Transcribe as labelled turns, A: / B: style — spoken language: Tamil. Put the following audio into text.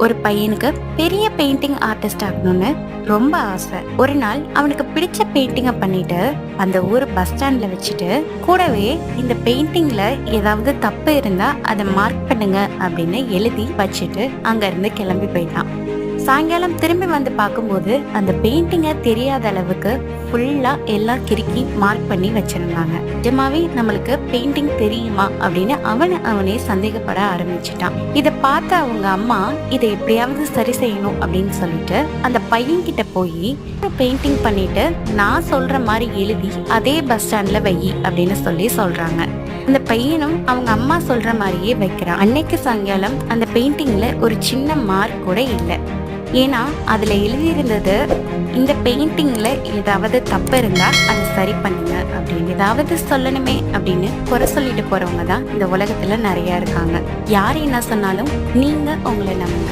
A: ஒரு பையனுக்கு பெரிய பெயிண்டிங் ஆர்டிஸ்ட் ஆகணும்னு ரொம்ப ஆசை. ஒரு நாள் அவனுக்கு பிடிச்ச பெயிண்டிங்க பண்ணிட்டு அந்த ஊர் பஸ் ஸ்டாண்ட்ல வச்சுட்டு, கூடவே இந்த பெயிண்டிங்ல ஏதாவது தப்பு இருந்தா அதை மார்க் பண்ணுங்க அப்படின்னு எழுதி வச்சுட்டு அங்க இருந்து கிளம்பி போயிட்டான். சாயங்காலம் திரும்பி வந்து பார்க்கும்போது அந்த பெயிண்டிங்க தெரியாத அளவுக்கு ஃபுல்லா எல்லாம் கிறுக்கி மார்க் பண்ணி வச்சிருந்தாங்க. நிஜமாவே நம்மளுக்கு பெயிண்டிங் தெரியுமா அப்படின்னு அவனே சந்தேகப்பட ஆரம்பிச்சிட்டான். இத பார்த்த அவங்க அம்மா இதை எப்படியாவது சரி செய்யணும் அப்படின்னு சொல்லிட்டு அந்த பையன் கிட்ட போய் பெயிண்டிங் பண்ணிட்டு நான் சொல்ற மாதிரி எழுதி அதே பஸ் ஸ்டாண்ட்ல வை அப்படின்னு சொல்றாங்க. அந்த பையனும் அவங்க அம்மா சொல்ற மாதிரியே வைக்கிறான். அன்னைக்கு சாயங்காலம் அந்த பெயிண்டிங்ல ஒரு சின்ன மார்க் கூட இல்லை. ஏன்னா அதுல எழுதியிருந்தது, இந்த பெயிண்டிங்ல ஏதாவது தப்பு இருந்தா அதை சரி பண்ணுங்க அப்படின்னு. ஏதாவது சொல்லணுமே அப்படின்னு குறை சொல்லிட்டு போறவங்க தான் இந்த உலகத்துல நிறைய இருக்காங்க. யார் என்ன சொன்னாலும் நீங்க உங்களை நம்புங்க.